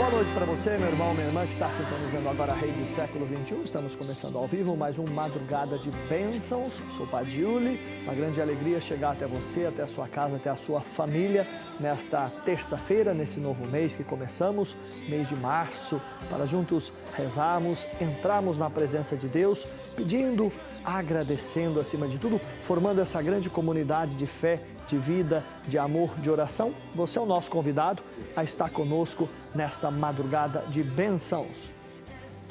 Boa noite para você, meu irmão, minha irmã, que está sintonizando agora a Rede Século XXI. Estamos começando ao vivo mais uma madrugada de bênçãos. Sou o Padre Yuli. Uma grande alegria chegar até você, até a sua casa, até a sua família, nesta terça-feira, nesse novo mês que começamos, mês de março, para juntos rezarmos, entrarmos na presença de Deus, pedindo, agradecendo acima de tudo, formando essa grande comunidade de fé, de vida, de amor, de oração. Você é o nosso convidado a estar conosco nesta madrugada de bênçãos.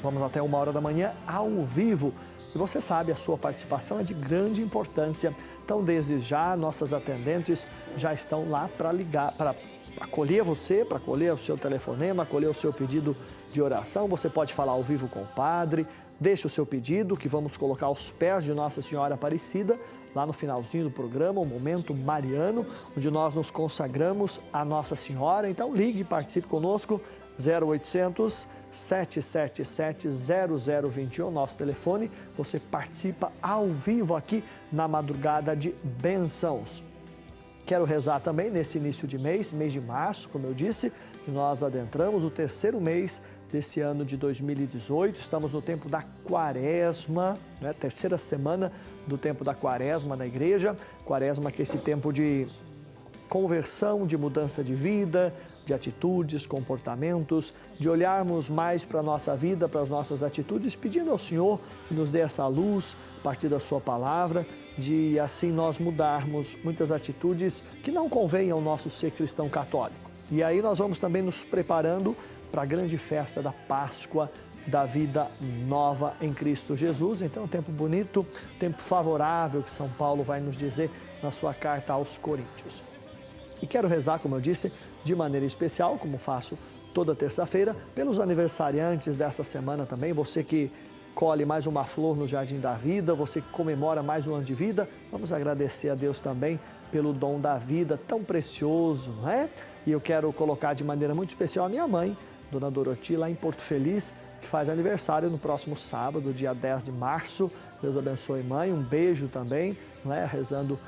Vamos até 1h da manhã ao vivo. E você sabe, a sua participação é de grande importância. Então, desde já, nossas atendentes já estão lá para ligar, para acolher você, para acolher o seu telefonema, acolher o seu pedido de oração. Você pode falar ao vivo com o padre, deixe o seu pedido, que vamos colocar aos pés de Nossa Senhora Aparecida, lá no finalzinho do programa, um momento mariano, onde nós nos consagramos a Nossa Senhora. Então ligue e participe conosco, 0800 777 0021, nosso telefone. Você participa ao vivo aqui na madrugada de bênçãos. Quero rezar também nesse início de mês de março, como eu disse, que nós adentramos o terceiro mês desse ano de 2018, estamos no tempo da quaresma, né? Terceira semana do tempo da quaresma na igreja, quaresma que é esse tempo de conversão, de mudança de vida, de atitudes, comportamentos, de olharmos mais para a nossa vida, para as nossas atitudes, pedindo ao Senhor que nos dê essa luz a partir da sua palavra, de assim nós mudarmos muitas atitudes que não convêm ao nosso ser cristão católico. E aí nós vamos também nos preparando para a grande festa da Páscoa, da vida nova em Cristo Jesus. Então é um tempo bonito, tempo favorável que São Paulo vai nos dizer na sua carta aos Coríntios. E quero rezar, como eu disse, de maneira especial, como faço toda terça-feira, pelos aniversariantes dessa semana também, você que colhe mais uma flor no Jardim da Vida, você que comemora mais um ano de vida, vamos agradecer a Deus também pelo dom da vida tão precioso, não é? E eu quero colocar de maneira muito especial a minha mãe, Dona Doroti, lá em Porto Feliz, que faz aniversário no próximo sábado, dia 10 de março. Deus abençoe, mãe. Um beijo também, não é? Rezando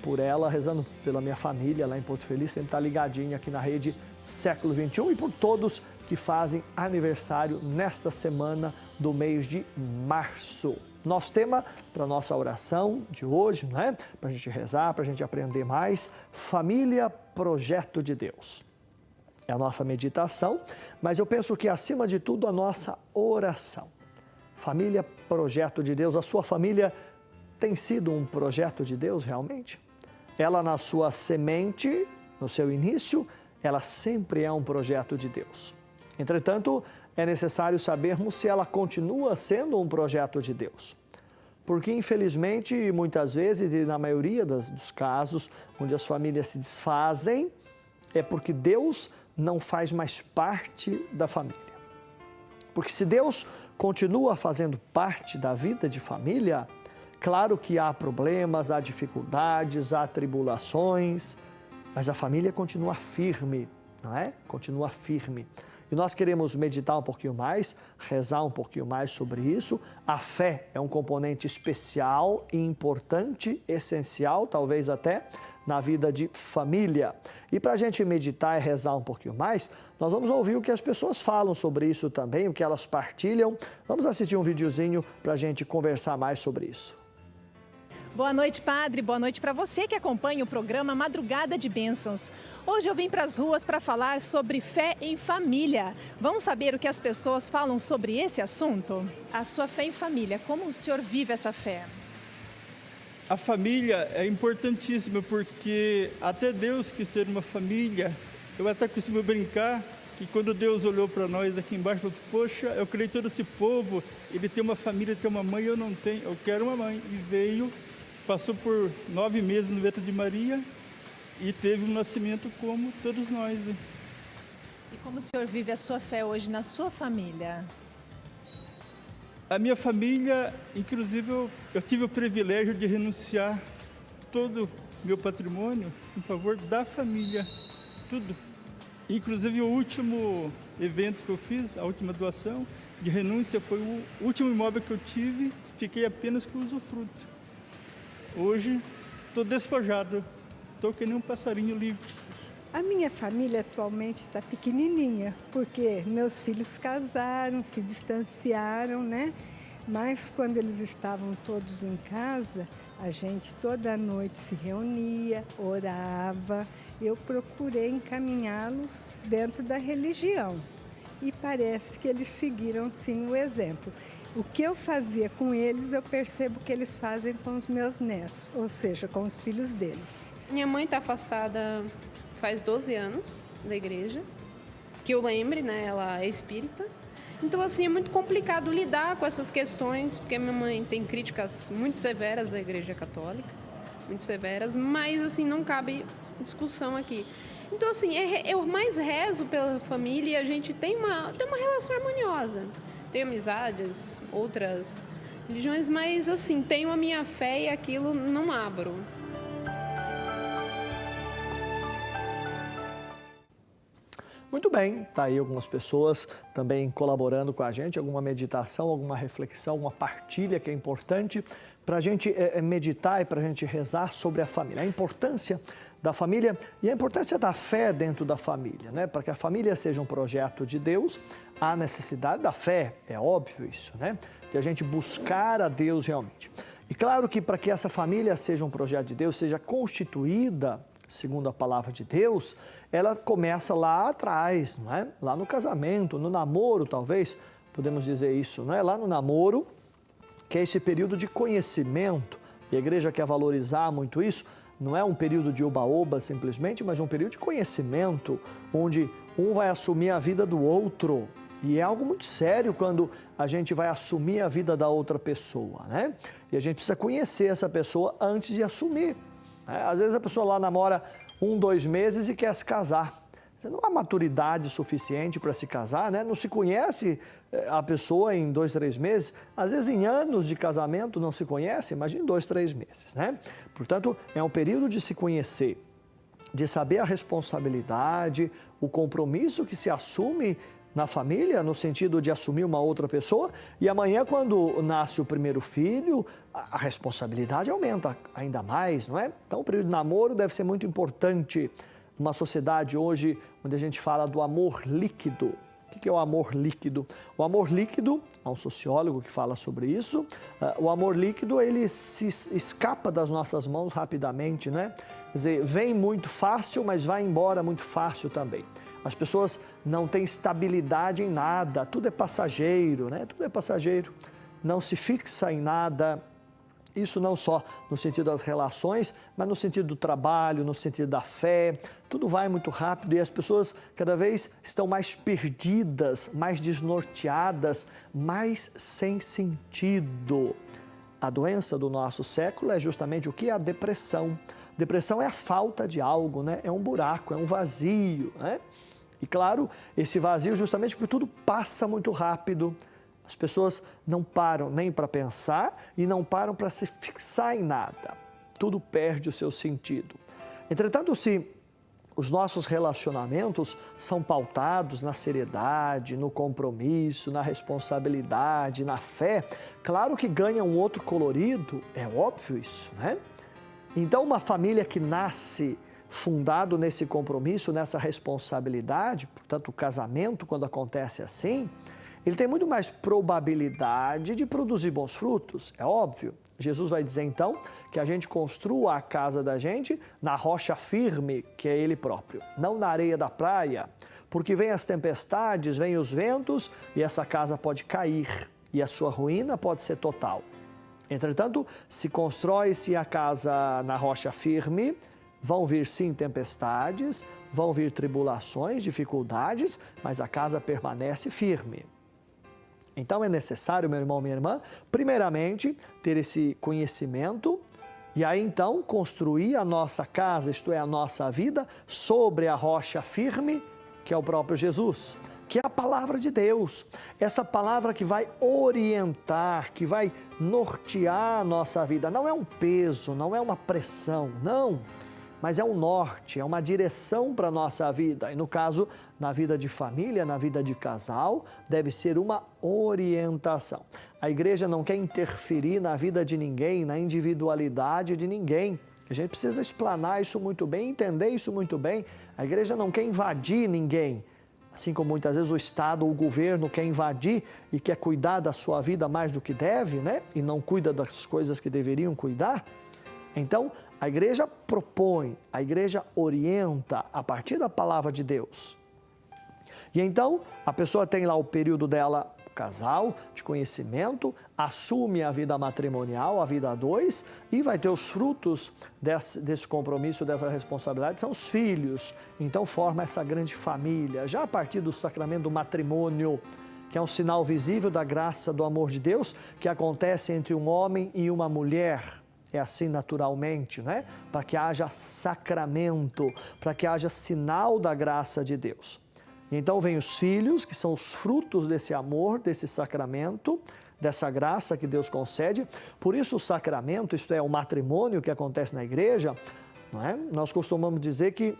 por ela, rezando pela minha família lá em Porto Feliz, sempre está ligadinho aqui na Rede Século XXI, e por todos que fazem aniversário nesta semana do mês de março. Nosso tema para a nossa oração de hoje, não é? Para a gente rezar, para a gente aprender mais, família, projeto de Deus. É a nossa meditação, mas eu penso que acima de tudo a nossa oração. Família, projeto de Deus. A sua família tem sido um projeto de Deus realmente? Ela na sua semente, no seu início, ela sempre é um projeto de Deus. Entretanto, é necessário sabermos se ela continua sendo um projeto de Deus. Porque, infelizmente, muitas vezes, e na maioria dos casos, onde as famílias se desfazem, é porque Deus não faz mais parte da família. Porque se Deus continua fazendo parte da vida de família, claro que há problemas, há dificuldades, há tribulações, mas a família continua firme, não é? Continua firme. E nós queremos meditar um pouquinho mais, rezar um pouquinho mais sobre isso. A fé é um componente especial e importante, essencial, talvez até, na vida de família. E para a gente meditar e rezar um pouquinho mais, nós vamos ouvir o que as pessoas falam sobre isso também, o que elas partilham. Vamos assistir um videozinho para a gente conversar mais sobre isso. Boa noite, padre. Boa noite para você que acompanha o programa Madrugada de Bênçãos. Hoje eu vim para as ruas para falar sobre fé em família. Vamos saber o que as pessoas falam sobre esse assunto? A sua fé em família, como o senhor vive essa fé? A família é importantíssima porque até Deus quis ter uma família. Eu até costumo brincar que quando Deus olhou para nós aqui embaixo, falou, poxa, eu criei todo esse povo, ele tem uma família, tem uma mãe, eu não tenho, eu quero uma mãe. E veio, passou por 9 meses no ventre de Maria e teve um nascimento como todos nós. E como o senhor vive a sua fé hoje na sua família? A minha família, inclusive, eu tive o privilégio de renunciar todo o meu patrimônio em favor da família, tudo. Inclusive, o último evento que eu fiz, a última doação de renúncia, foi o último imóvel que eu tive, fiquei apenas com o usufruto. Hoje, estou despojado, estou que nem um passarinho livre. A minha família atualmente está pequenininha, porque meus filhos casaram, se distanciaram, né? Mas quando eles estavam todos em casa, a gente toda noite se reunia, orava. Eu procurei encaminhá-los dentro da religião e parece que eles seguiram sim o exemplo. O que eu fazia com eles, eu percebo que eles fazem com os meus netos, ou seja, com os filhos deles. Minha mãe está afastada faz 12 anos da igreja, que eu lembre, né? Ela é espírita. Então, assim, é muito complicado lidar com essas questões, porque minha mãe tem críticas muito severas à igreja católica, muito severas, mas, assim, não cabe discussão aqui. Então, assim, eu mais rezo pela família e a gente tem uma relação harmoniosa. Tenho amizades, outras religiões, mas, assim, tenho a minha fé e aquilo não abro. Muito bem, tá aí algumas pessoas também colaborando com a gente, alguma meditação, alguma reflexão, alguma partilha que é importante para a gente meditar e para a gente rezar sobre a família. A importância da família e a importância da fé dentro da família, né? Para que a família seja um projeto de Deus, há necessidade da fé, é óbvio isso, né? De a gente buscar a Deus realmente. E claro que para que essa família seja um projeto de Deus, seja constituída segundo a palavra de Deus, ela começa lá atrás, não é? Lá no casamento, no namoro, talvez, podemos dizer isso, não é? Lá no namoro, que é esse período de conhecimento, e a igreja quer valorizar muito isso, não é um período de oba-oba simplesmente, mas um período de conhecimento, onde um vai assumir a vida do outro. E é algo muito sério quando a gente vai assumir a vida da outra pessoa, né? E a gente precisa conhecer essa pessoa antes de assumir. Às vezes a pessoa lá namora 1, 2 meses e quer se casar. Você não há maturidade suficiente para se casar, né? Não se conhece a pessoa em 2, 3 meses. Às vezes em anos de casamento não se conhece, imagina 2, 3 meses, né? Portanto, é um período de se conhecer, de saber a responsabilidade, o compromisso que se assume na família, no sentido de assumir uma outra pessoa, e amanhã, quando nasce o primeiro filho, a responsabilidade aumenta ainda mais, não é? Então, o período de namoro deve ser muito importante numa sociedade hoje onde a gente fala do amor líquido. O que é o amor líquido? O amor líquido, há um sociólogo que fala sobre isso, o amor líquido, ele se escapa das nossas mãos rapidamente, né? Quer dizer, vem muito fácil, mas vai embora muito fácil também. As pessoas não têm estabilidade em nada, tudo é passageiro, né? Tudo é passageiro, não se fixa em nada. Isso não só no sentido das relações, mas no sentido do trabalho, no sentido da fé. Tudo vai muito rápido e as pessoas cada vez estão mais perdidas, mais desnorteadas, mais sem sentido. A doença do nosso século é justamente o que? A depressão. Depressão é a falta de algo, né? É um buraco, é um vazio, né? E claro, esse vazio justamente porque tudo passa muito rápido. As pessoas não param nem para pensar e não param para se fixar em nada. Tudo perde o seu sentido. Entretanto, se os nossos relacionamentos são pautados na seriedade, no compromisso, na responsabilidade, na fé, claro que ganha um outro colorido, é óbvio isso, né? Então, uma família que nasce fundado nesse compromisso, nessa responsabilidade, portanto, o casamento, quando acontece assim, ele tem muito mais probabilidade de produzir bons frutos, é óbvio. Jesus vai dizer, então, que a gente construa a casa da gente na rocha firme, que é Ele próprio, não na areia da praia, porque vem as tempestades, vem os ventos e essa casa pode cair e a sua ruína pode ser total. Entretanto, se constrói-se a casa na rocha firme, vão vir sim tempestades, vão vir tribulações, dificuldades, mas a casa permanece firme. Então é necessário, meu irmão, minha irmã, primeiramente ter esse conhecimento e aí então construir a nossa casa, isto é, a nossa vida, sobre a rocha firme, que é o próprio Jesus, que é a palavra de Deus. Essa palavra que vai orientar, que vai nortear a nossa vida. Não é um peso, não é uma pressão, não. Mas é um norte, é uma direção para a nossa vida. E no caso, na vida de família, na vida de casal, deve ser uma orientação. A igreja não quer interferir na vida de ninguém, na individualidade de ninguém. A gente precisa explanar isso muito bem, entender isso muito bem. A igreja não quer invadir ninguém, assim como muitas vezes o Estado ou o governo quer invadir e quer cuidar da sua vida mais do que deve, né? E não cuida das coisas que deveriam cuidar. Então, a igreja propõe, a igreja orienta a partir da palavra de Deus. E então, a pessoa tem lá o período dela, o casal, de conhecimento, assume a vida matrimonial, a vida a dois, e vai ter os frutos desse compromisso, dessa responsabilidade, são os filhos. Então, forma essa grande família. Já a partir do sacramento do matrimônio, que é um sinal visível da graça, do amor de Deus, que acontece entre um homem e uma mulher. É assim naturalmente, né? Para que haja sacramento, para que haja sinal da graça de Deus. Então vem os filhos, que são os frutos desse amor, desse sacramento, dessa graça que Deus concede. Por isso o sacramento, isto é, o matrimônio que acontece na igreja, não é? Nós costumamos dizer que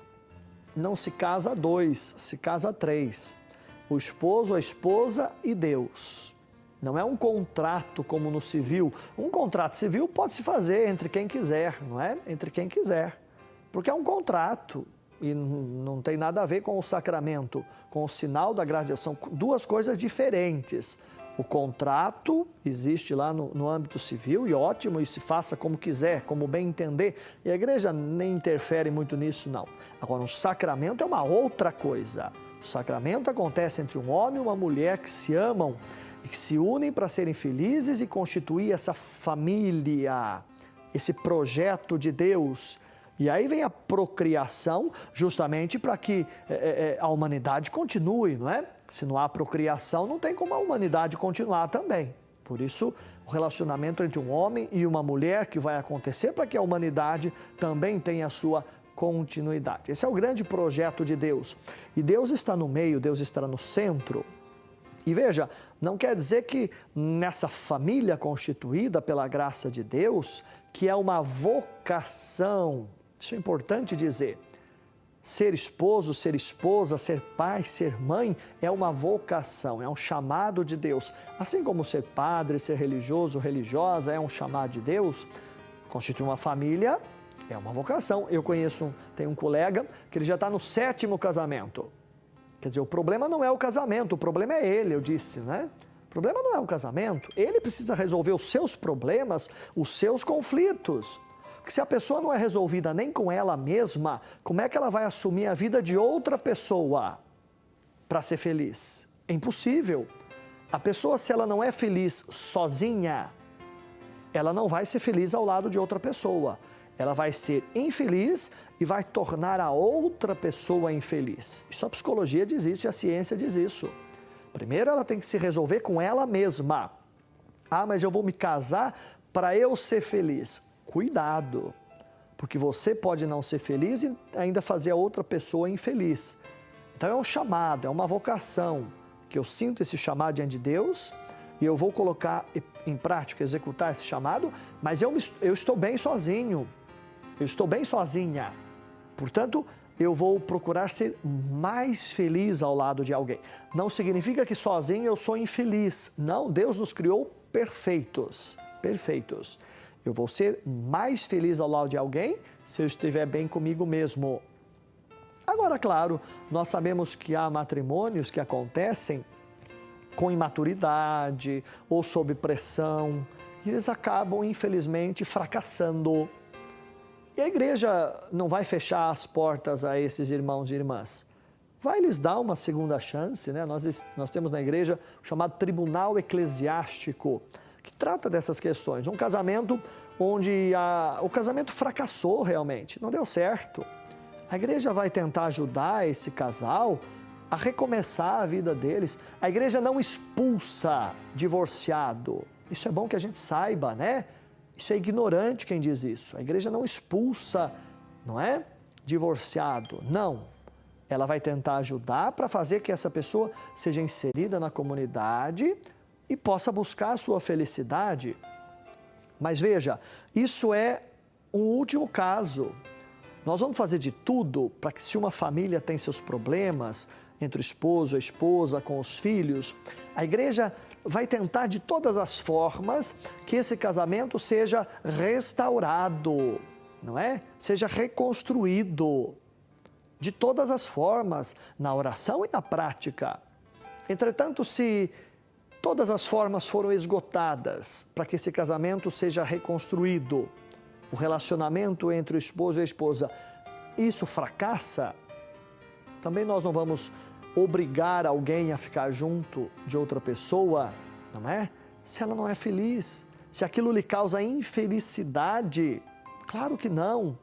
não se casa a dois, se casa a três. O esposo, a esposa e Deus. Não é um contrato como no civil. Um contrato civil pode se fazer entre quem quiser, não é? Entre quem quiser. Porque é um contrato e não tem nada a ver com o sacramento, com o sinal da graça de Deus. São duas coisas diferentes. O contrato existe lá no âmbito civil e ótimo, e se faça como quiser, como bem entender. E a igreja nem interfere muito nisso, não. Agora, o sacramento é uma outra coisa. O sacramento acontece entre um homem e uma mulher que se amam e que se unem para serem felizes e constituir essa família, esse projeto de Deus. E aí vem a procriação, justamente para que a humanidade continue, não é? Se não há procriação, não tem como a humanidade continuar também. Por isso, o relacionamento entre um homem e uma mulher que vai acontecer para que a humanidade também tenha a sua continuidade. Esse é o grande projeto de Deus. E Deus está no meio, Deus está no centro. E veja, não quer dizer que nessa família constituída pela graça de Deus, que é uma vocação, isso é importante dizer, ser esposo, ser esposa, ser pai, ser mãe, é uma vocação, é um chamado de Deus. Assim como ser padre, ser religioso, religiosa, é um chamado de Deus, constituir uma família é uma vocação. Eu tenho um colega que ele já está no 7º casamento. Quer dizer, o problema não é o casamento, o problema é ele, eu disse, né? O problema não é o casamento, ele precisa resolver os seus problemas, os seus conflitos. Porque se a pessoa não é resolvida nem com ela mesma, como é que ela vai assumir a vida de outra pessoa para ser feliz? É impossível. A pessoa, se ela não é feliz sozinha, ela não vai ser feliz ao lado de outra pessoa. Ela vai ser infeliz e vai tornar a outra pessoa infeliz. Isso a psicologia diz isso e a ciência diz isso. Primeiro ela tem que se resolver com ela mesma. Ah, mas eu vou me casar para eu ser feliz. Cuidado, porque você pode não ser feliz e ainda fazer a outra pessoa infeliz. Então é um chamado, é uma vocação, que eu sinto esse chamado diante de Deus e eu vou colocar em prática, executar esse chamado, mas eu estou bem sozinho. Eu estou bem sozinha, portanto, eu vou procurar ser mais feliz ao lado de alguém. Não significa que sozinho eu sou infeliz. Não, Deus nos criou perfeitos, perfeitos. Eu vou ser mais feliz ao lado de alguém se eu estiver bem comigo mesmo. Agora, claro, nós sabemos que há matrimônios que acontecem com imaturidade ou sob pressão e eles acabam, infelizmente, fracassando. E a igreja não vai fechar as portas a esses irmãos e irmãs. Vai lhes dar uma segunda chance, né? Nós temos na igreja o chamado tribunal eclesiástico, que trata dessas questões. Um casamento onde o casamento fracassou realmente, não deu certo. A igreja vai tentar ajudar esse casal a recomeçar a vida deles. A igreja não expulsa divorciado. Isso é bom que a gente saiba, né? Isso é ignorante quem diz isso. A igreja não expulsa, não é? Divorciado. Não. Ela vai tentar ajudar para fazer que essa pessoa seja inserida na comunidade e possa buscar a sua felicidade. Mas veja, isso é um último caso. Nós vamos fazer de tudo para que, se uma família tem seus problemas, entre o esposo, a esposa, com os filhos, a igreja vai tentar de todas as formas que esse casamento seja restaurado. não é? Seja reconstruído de todas as formas, na oração e na prática. Entretanto, se todas as formas foram esgotadas para que esse casamento seja reconstruído, o relacionamento entre o esposo e a esposa, isso fracassa, também nós não vamos obrigar alguém a ficar junto de outra pessoa, não é? Se ela não é feliz, se aquilo lhe causa infelicidade, claro que não.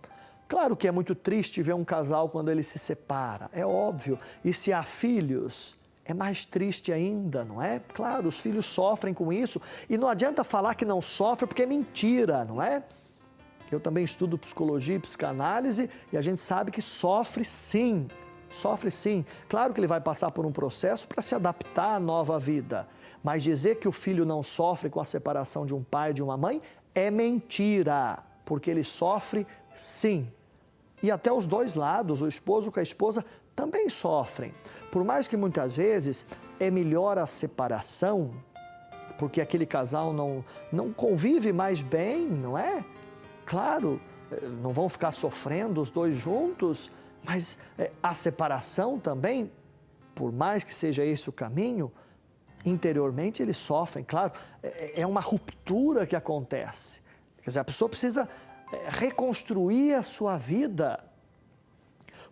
Claro que é muito triste ver um casal quando ele se separa, é óbvio. E se há filhos, é mais triste ainda, não é? Claro, os filhos sofrem com isso e não adianta falar que não sofre porque é mentira, não é? Eu também estudo psicologia e psicanálise e a gente sabe que sofre sim. Sofre sim. Claro que ele vai passar por um processo para se adaptar à nova vida. Mas dizer que o filho não sofre com a separação de um pai e de uma mãe é mentira, porque ele sofre sim. E até os dois lados, o esposo com a esposa, também sofrem. Por mais que muitas vezes é melhor a separação, porque aquele casal não convive mais bem, não é? Claro, não vão ficar sofrendo os dois juntos, mas a separação também, por mais que seja esse o caminho, interiormente eles sofrem, claro, é uma ruptura que acontece. Quer dizer, a pessoa precisa reconstruir a sua vida.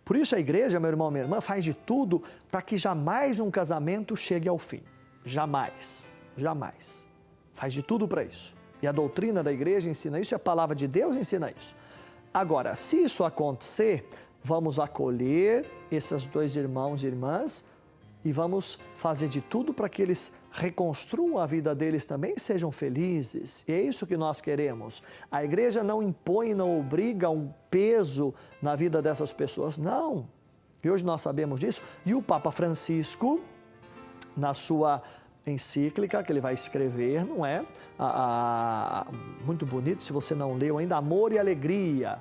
Por isso a igreja, meu irmão, minha irmã, faz de tudo para que jamais um casamento chegue ao fim. Jamais, jamais. Faz de tudo para isso. E a doutrina da igreja ensina isso e a palavra de Deus ensina isso. Agora, se isso acontecer, vamos acolher esses dois irmãos e irmãs e vamos fazer de tudo para que eles reconstruam a vida deles também e sejam felizes. E é isso que nós queremos. A igreja não impõe, não obriga um peso na vida dessas pessoas, não. E hoje nós sabemos disso. E o Papa Francisco, na sua encíclica que ele vai escrever, não é? Muito bonito, se você não leu ainda, Amor e Alegria,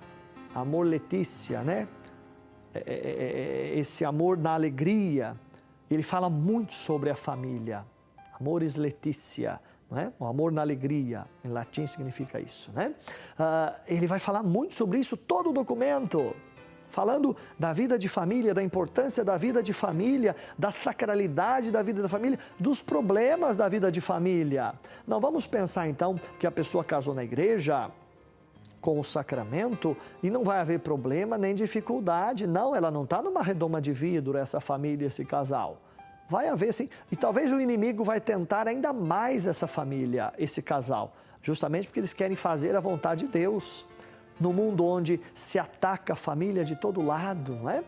Amor Letícia, né? Esse amor na alegria, ele fala muito sobre a família. Amoris Letícia, não é? O amor na alegria, em latim significa isso, né? Ele vai falar muito sobre isso, todo o documento, falando da vida de família, da importância da vida de família, da sacralidade da vida da família, dos problemas da vida de família. Não vamos pensar então que a pessoa casou na igreja com o sacramento e não vai haver problema nem dificuldade. Não, ela não está numa redoma de vidro, essa família, esse casal. Vai haver sim, e talvez o inimigo vai tentar ainda mais essa família, esse casal, justamente porque eles querem fazer a vontade de Deus. No mundo onde se ataca a família de todo lado, não é?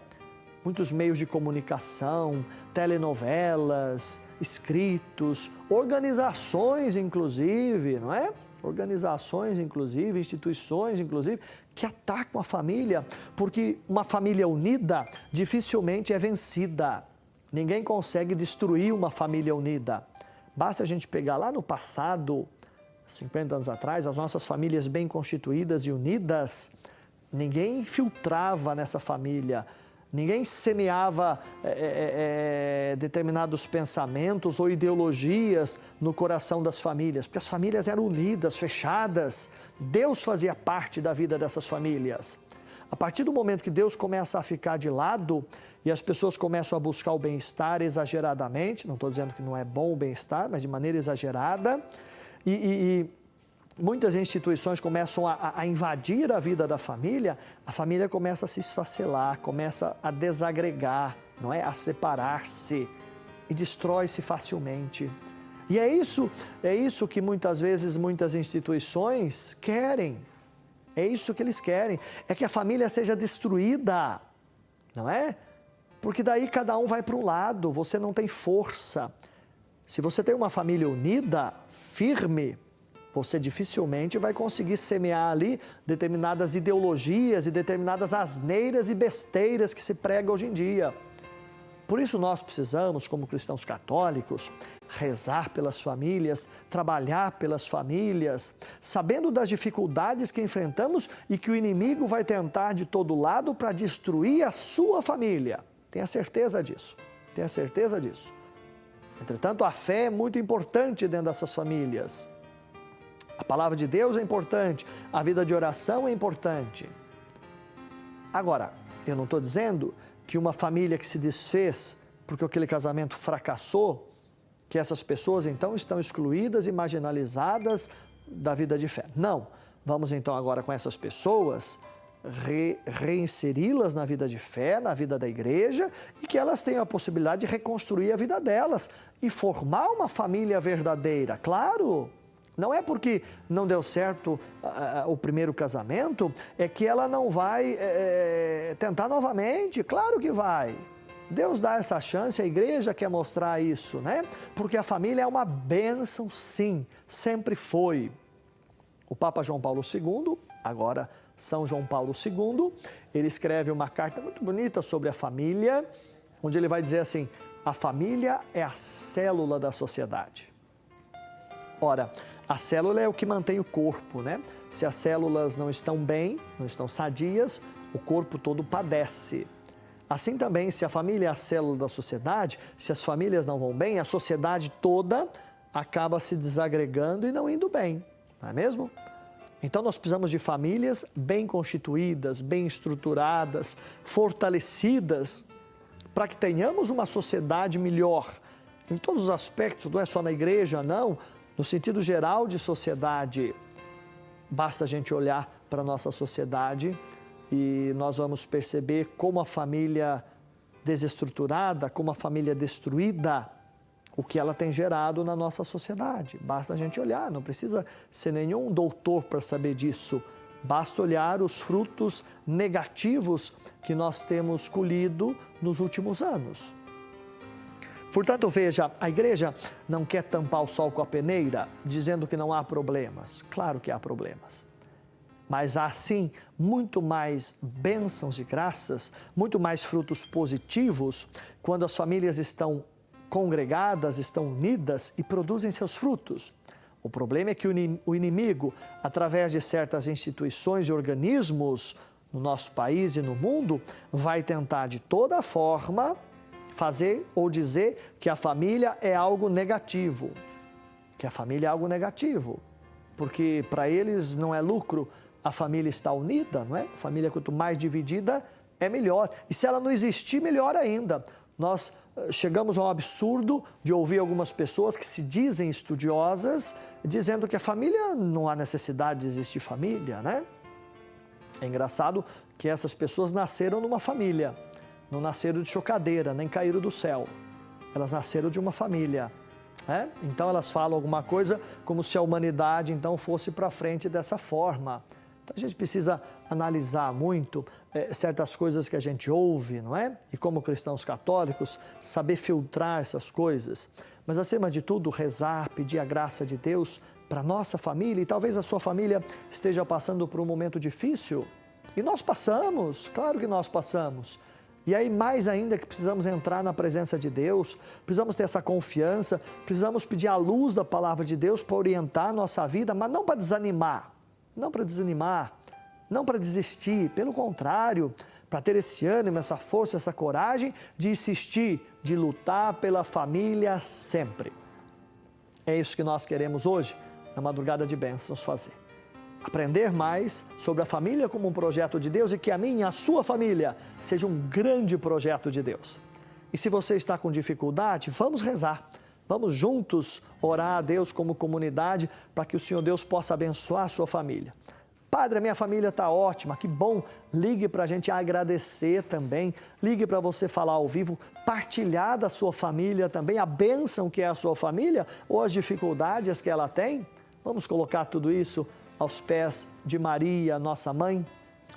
Muitos meios de comunicação, telenovelas, escritos, organizações inclusive, não é? Organizações inclusive, instituições inclusive, que atacam a família, porque uma família unida dificilmente é vencida. Ninguém consegue destruir uma família unida. Basta a gente pegar lá no passado, 50 anos atrás, as nossas famílias bem constituídas e unidas, ninguém infiltrava nessa família, ninguém semeava determinados pensamentos ou ideologias no coração das famílias, porque as famílias eram unidas, fechadas. Deus fazia parte da vida dessas famílias. A partir do momento que Deus começa a ficar de lado e as pessoas começam a buscar o bem-estar exageradamente, não estou dizendo que não é bom o bem-estar, mas de maneira exagerada, e muitas instituições começam a invadir a vida da família, a família começa a se esfacelar, começa a desagregar, não é? A separar-se e destrói-se facilmente. E é isso que muitas vezes muitas instituições querem. É isso que eles querem, é que a família seja destruída, não é? Porque daí cada um vai para um lado, você não tem força. Se você tem uma família unida, firme, você dificilmente vai conseguir semear ali determinadas ideologias e determinadas asneiras e besteiras que se prega hoje em dia. Por isso nós precisamos, como cristãos católicos, rezar pelas famílias, trabalhar pelas famílias, sabendo das dificuldades que enfrentamos e que o inimigo vai tentar de todo lado para destruir a sua família. Tenha certeza disso, tenha certeza disso. Entretanto, a fé é muito importante dentro dessas famílias. A palavra de Deus é importante, a vida de oração é importante. Agora, eu não estou dizendo que uma família que se desfez porque aquele casamento fracassou, que essas pessoas então estão excluídas e marginalizadas da vida de fé. Não. Vamos então agora com essas pessoas reinseri-las na vida de fé, na vida da igreja, e que elas tenham a possibilidade de reconstruir a vida delas e formar uma família verdadeira. Claro, não é porque não deu certo o primeiro casamento, é que ela não vai tentar novamente. Claro que vai. Deus dá essa chance, a igreja quer mostrar isso, né? Porque a família é uma bênção, sim, sempre foi. O Papa João Paulo II, agora São João Paulo II, ele escreve uma carta muito bonita sobre a família, onde ele vai dizer assim: a família é a célula da sociedade. Ora, a célula é o que mantém o corpo, né? Se as células não estão bem, não estão sadias, o corpo todo padece. Assim também, se a família é a célula da sociedade, se as famílias não vão bem, a sociedade toda acaba se desagregando e não indo bem, não é mesmo? Então nós precisamos de famílias bem constituídas, bem estruturadas, fortalecidas, para que tenhamos uma sociedade melhor, em todos os aspectos, não é só na igreja, não, no sentido geral de sociedade. Basta a gente olhar para a nossa sociedade e nós vamos perceber como a família desestruturada, como a família destruída, o que ela tem gerado na nossa sociedade. Basta a gente olhar, não precisa ser nenhum doutor para saber disso. Basta olhar os frutos negativos que nós temos colhido nos últimos anos. Portanto, veja, a igreja não quer tampar o sol com a peneira, dizendo que não há problemas. Claro que há problemas. Mas há, sim, muito mais bênçãos e graças, muito mais frutos positivos, quando as famílias estão congregadas, estão unidas e produzem seus frutos. O problema é que o inimigo, através de certas instituições e organismos no nosso país e no mundo, vai tentar de toda forma fazer ou dizer que a família é algo negativo. Que a família é algo negativo. Porque para eles não é lucro a família estar unida, não é? A família, quanto mais dividida, é melhor. E se ela não existir, melhor ainda. Nós chegamos ao absurdo de ouvir algumas pessoas que se dizem estudiosas, dizendo que a família, não há necessidade de existir família, né? É engraçado que essas pessoas nasceram numa família, não nasceram de chocadeira, nem caíram do céu. Elas nasceram de uma família, né? Então elas falam alguma coisa como se a humanidade então fosse para frente dessa forma. Então a gente precisa analisar muito certas coisas que a gente ouve, não é? E como cristãos católicos, saber filtrar essas coisas. Mas acima de tudo, rezar, pedir a graça de Deus para a nossa família. E talvez a sua família esteja passando por um momento difícil. E nós passamos, claro que nós passamos. E aí mais ainda que precisamos entrar na presença de Deus, precisamos ter essa confiança, precisamos pedir a luz da palavra de Deus para orientar a nossa vida, mas não para desanimar. Não para desanimar, não para desistir, pelo contrário, para ter esse ânimo, essa força, essa coragem de insistir, de lutar pela família sempre. É isso que nós queremos hoje, na Madrugada de Bênçãos, fazer. Aprender mais sobre a família como um projeto de Deus e que a minha, a sua família, seja um grande projeto de Deus. E se você está com dificuldade, vamos rezar. Vamos juntos orar a Deus como comunidade para que o Senhor Deus possa abençoar a sua família. Padre, a minha família está ótima, que bom. Ligue para a gente agradecer também. Ligue para você falar ao vivo, partilhar da sua família também, a bênção que é a sua família ou as dificuldades que ela tem. Vamos colocar tudo isso aos pés de Maria, nossa mãe.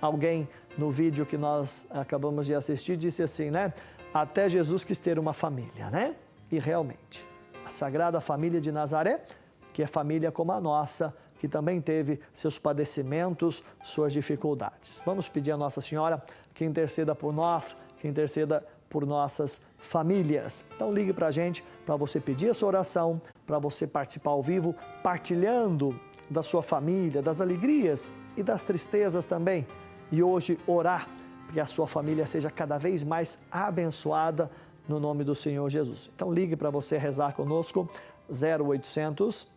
Alguém no vídeo que nós acabamos de assistir disse assim, né? Até Jesus quis ter uma família, né? E realmente, a Sagrada Família de Nazaré, que é família como a nossa, que também teve seus padecimentos, suas dificuldades. Vamos pedir a Nossa Senhora que interceda por nós, que interceda por nossas famílias. Então ligue para a gente, para você pedir a sua oração, para você participar ao vivo, partilhando da sua família, das alegrias e das tristezas também. E hoje orar, para que a sua família seja cada vez mais abençoada, no nome do Senhor Jesus. Então ligue para você rezar conosco, 0800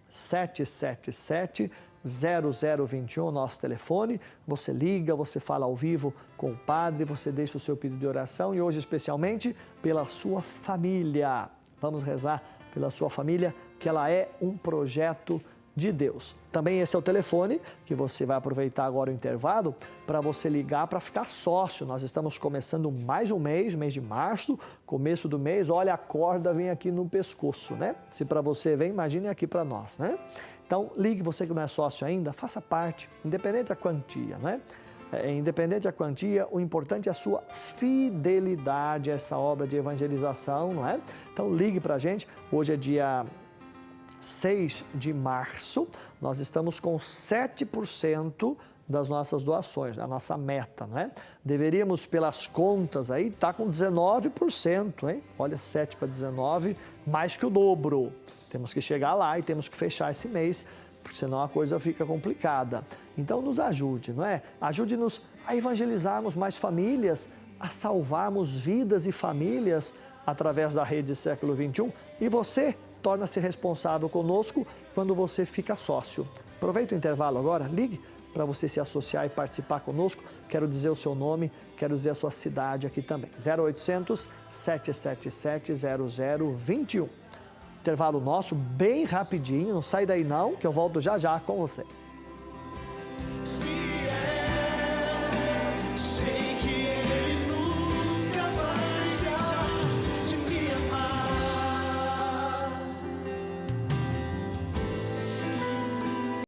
777 0021, nosso telefone. Você liga, você fala ao vivo com o padre, você deixa o seu pedido de oração e hoje especialmente pela sua família. Vamos rezar pela sua família, que ela é um projeto de Deus. Também esse é o telefone que você vai aproveitar agora o intervalo para você ligar para ficar sócio. Nós estamos começando mais um mês de março, começo do mês, olha, a corda vem aqui no pescoço, né? Se para você vem, imagine aqui para nós, né? Então, ligue, você que não é sócio ainda, faça parte, independente da quantia, né? Independente da quantia, o importante é a sua fidelidade a essa obra de evangelização, não é? Então, ligue para a gente, hoje é dia 6 de março, nós estamos com 7% das nossas doações, a nossa meta, não é? Deveríamos, pelas contas aí, estar com 19%, hein? Olha, 7 para 19, mais que o dobro. Temos que chegar lá e temos que fechar esse mês, porque senão a coisa fica complicada. Então, nos ajude, não é? Ajude-nos a evangelizarmos mais famílias, a salvarmos vidas e famílias através da Rede Século XXI. E você torna-se responsável conosco quando você fica sócio. Aproveita o intervalo agora, ligue para você se associar e participar conosco. Quero dizer o seu nome, quero dizer a sua cidade aqui também. 0800 777 0021. Intervalo nosso, bem rapidinho, não sai daí não, que eu volto já já com você.